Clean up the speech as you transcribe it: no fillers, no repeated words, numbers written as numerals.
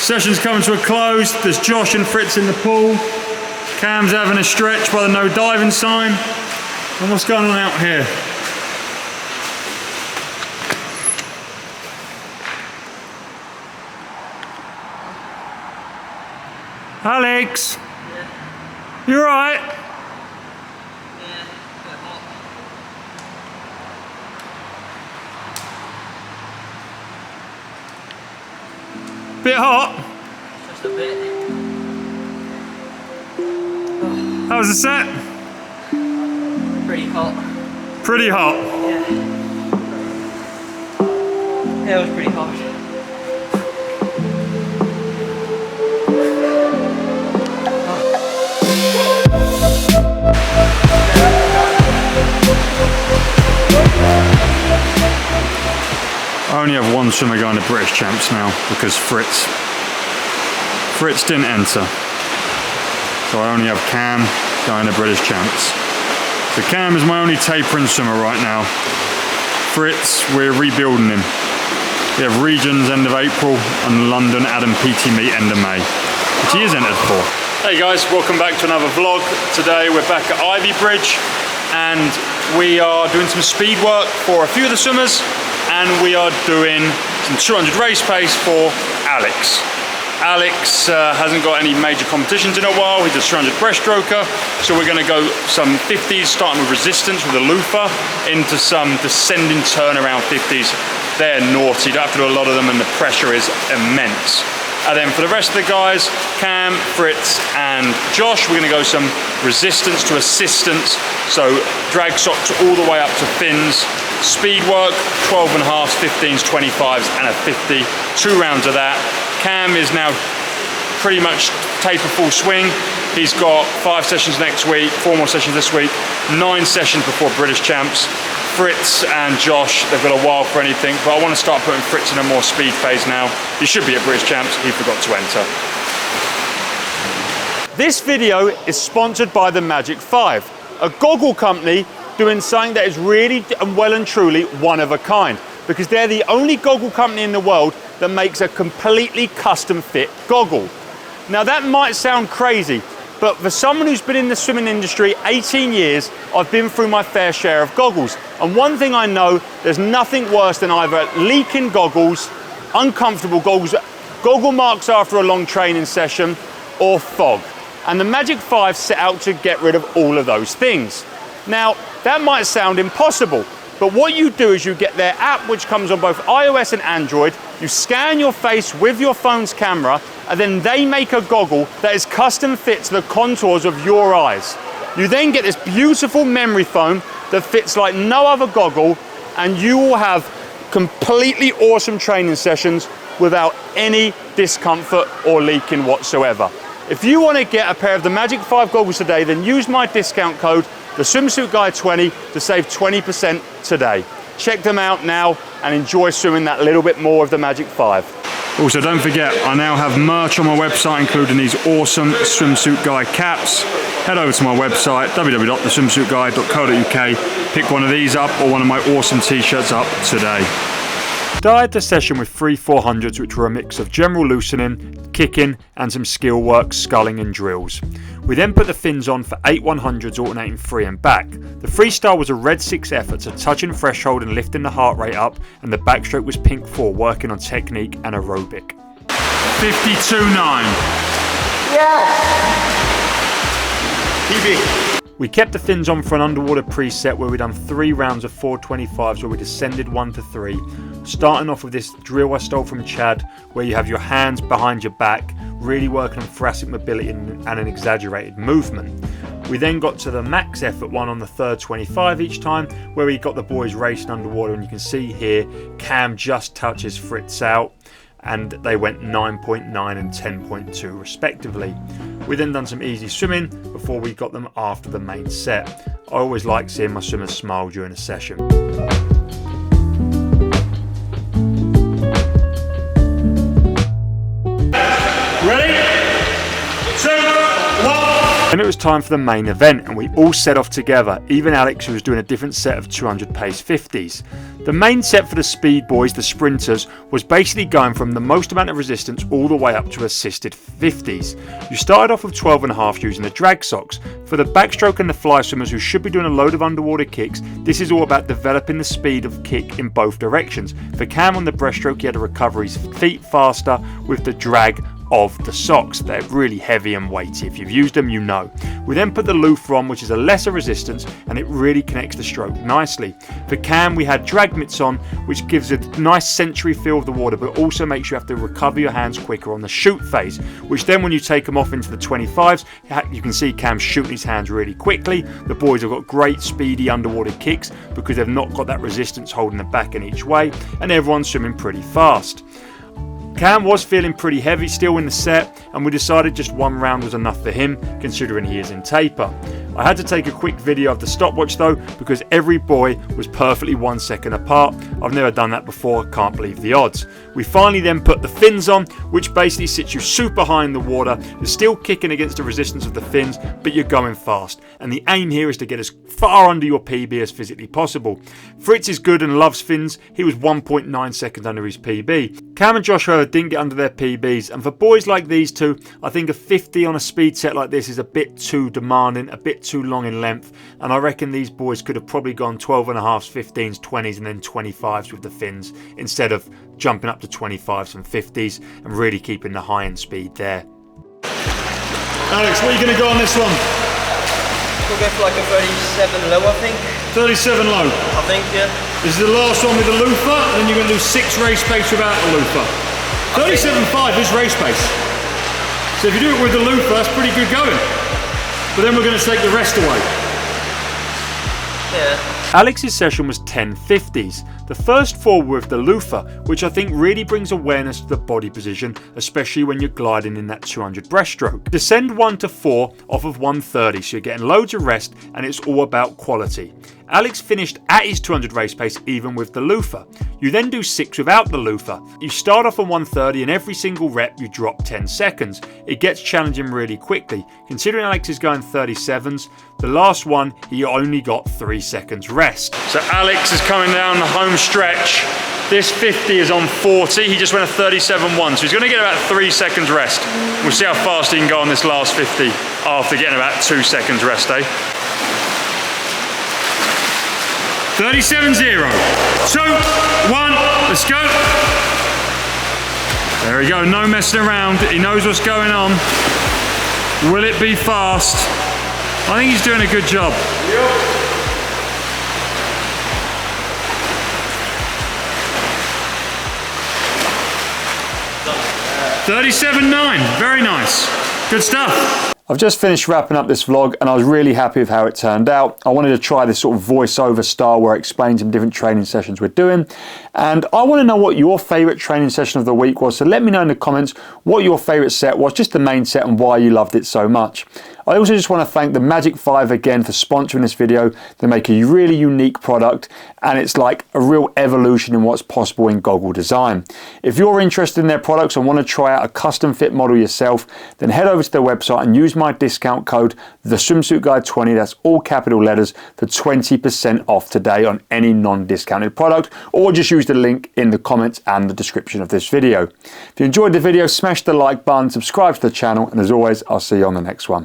Session's coming to a close. There's Josh and Fritz in the pool. Cam's having a stretch by the no diving sign. And what's going on out here? Alex? Yeah. You alright? Yeah, a bit hot. Bit hot? Just a bit. How was the set? Pretty hot. Pretty hot? Yeah. Yeah, it was pretty hot. I only have one swimmer going to British Champs now because Fritz didn't enter. So I only have Cam going to British Champs. So Cam is my only tapering swimmer right now. Fritz, we're rebuilding him. We have Regions end of April and London Adam PT meet end of May, which he is entered for. Hey guys, welcome back to another vlog. Today we're back at Ivy Bridge and we are doing some speed work for a few of the swimmers, and we are doing some 200 race pace for Alex. Alex hasn't got any major competitions in a while. He's a 200 breaststroker, so we're going to go some 50s, starting with resistance with a loofah, into some descending turnaround 50s. They're naughty, you don't have to do a lot of them, and the pressure is immense. And then for the rest of the guys, Cam, Fritz and Josh, we're going to go some resistance to assistance, so drag socks all the way up to fins, speed work, 12.5s, 15s, 25s and a 50, 2 rounds of that. Cam is now pretty much taper full swing. He's got 5 sessions next week, 4 more sessions this week, 9 sessions before British Champs. Fritz and Josh, they've got a while for anything, but I want to start putting Fritz in a more speed phase now. He should be at British Champs, he forgot to enter. This video is sponsored by the Magic 5, a goggle company doing something that is really well and truly one of a kind, because they're the only goggle company in the world that makes a completely custom fit goggle. Now that might sound crazy, but for someone who's been in the swimming industry 18 years, I've been through my fair share of goggles. And one thing I know, there's nothing worse than either leaking goggles, uncomfortable goggles, goggle marks after a long training session, or fog. And the Magic 5 set out to get rid of all of those things. Now, that might sound impossible, but what you do is you get their app, which comes on both iOS and Android, you scan your face with your phone's camera, and then they make a goggle that is custom fit to the contours of your eyes. You then get this beautiful memory foam that fits like no other goggle, and you will have completely awesome training sessions without any discomfort or leaking whatsoever. If you want to get a pair of the Magic 5 goggles today, then use my discount code, TheSwimsuitGuy20, to save 20% today. Check them out now and enjoy swimming that little bit more of the Magic 5. Also, don't forget, I now have merch on my website, including these awesome Swimsuit Guy caps. Head over to my website, www.theswimsuitguy.co.uk, pick one of these up or one of my awesome t-shirts up today. Started the session with 3 400s, which were a mix of general loosening, kicking and some skill work, sculling and drills. We then put the fins on for 8 100s alternating free and back. The freestyle was a red 6 effort, so touching threshold and lifting the heart rate up, and the backstroke was pink 4, working on technique and aerobic. 52.9. Yes! PB. We kept the fins on for an underwater preset where we done 3 rounds of 425s where we descended 1 to 3, starting off with this drill I stole from Chad where you have your hands behind your back, really working on thoracic mobility and an exaggerated movement. We then got to the max effort one on the third 25 each time where we got the boys racing underwater, and you can see here Cam just touches Fritz out, and they went 9.9 and 10.2 respectively. We then done some easy swimming before we got them after the main set. I always like seeing my swimmers smile during a session. Ready? 2, 1. Then it was time for the main event, and we all set off together, even Alex, who was doing a different set of 200 pace 50s. The main set for the speed boys, the sprinters, was basically going from the most amount of resistance all the way up to assisted 50s. You started off with 12.5 using the drag socks. For the backstroke and the fly swimmers who should be doing a load of underwater kicks, this is all about developing the speed of kick in both directions. For Cam on the breaststroke, he had to recover his feet faster with the drag of the socks. They're really heavy and weighty. If you've used them, you know. We then put the loofah on, which is a lesser resistance, and it really connects the stroke nicely. For Cam, we had drag mitts on, which gives a nice sensory feel of the water, but also makes you have to recover your hands quicker on the shoot phase, which then when you take them off into the 25s, you can see Cam shooting his hands really quickly. The boys have got great speedy underwater kicks because they've not got that resistance holding them back in each way, and everyone's swimming pretty fast. Cam was feeling pretty heavy still in the set, and we decided just one round was enough for him, considering he is in taper. I had to take a quick video of the stopwatch though, because every boy was perfectly 1 second apart. I've never done that before, can't believe the odds. We finally then put the fins on, which basically sits you super high in the water. You're still kicking against the resistance of the fins, but you're going fast. And the aim here is to get as far under your PB as physically possible. Fritz is good and loves fins. He was 1.9 seconds under his PB. Cam and Josh, however, didn't get under their PBs, and for boys like these two, I think a 50 on a speed set like this is a bit too demanding, a bit too long in length, and I reckon these boys could have probably gone 12.5s, 15s, 20s and then 25s with the fins, instead of jumping up to 25s and 50s and really keeping the high end speed there. Alex, what are you going to go on this one? We'll go for like a 37 low, I think. 37 low? I think, yeah. This is the last one with the loofah, and then you're going to do 6 race pace without the loofah. 37.5 is race pace. So if you do it with the loofah, that's pretty good going. But then we're going to take the rest away. Yeah. Alex's session was 10 50s. The first 4 were with the loofah, which I think really brings awareness to the body position, especially when you're gliding in that 200 breaststroke. Descend 1 to 4 off of 130, so you're getting loads of rest, and it's all about quality. Alex finished at his 200 race pace even with the loofah. You then do 6 without the loofah. You start off on 130 and every single rep you drop 10 seconds. It gets challenging really quickly. Considering Alex is going 37s, the last one he only got 3 seconds rest. So Alex is coming down the home stretch. This 50 is on 40. He just went a 37.1, so he's going to get about 3 seconds rest. We'll see how fast he can go on this last 50 after getting about 2 seconds rest, eh? 37.0. 2, 1, let's go. There we go, no messing around. He knows what's going on. Will it be fast? I think he's doing a good job. Yep. 37.9, very nice. Good stuff. I've just finished wrapping up this vlog and I was really happy with how it turned out. I wanted to try this sort of voiceover style where I explain some different training sessions we're doing. And I want to know what your favourite training session of the week was. So let me know in the comments what your favourite set was, just the main set, and why you loved it so much. I also just want to thank the Magic 5 again for sponsoring this video. They make a really unique product and it's like a real evolution in what's possible in goggle design. If you're interested in their products and want to try out a custom fit model yourself, then head over to their website and use my discount code TheSwimsuitGuy20, that's all capital letters, for 20% off today on any non-discounted product, or just use the link in the comments and the description of this video. If you enjoyed the video, smash the like button, subscribe to the channel, and as always, I'll see you on the next one.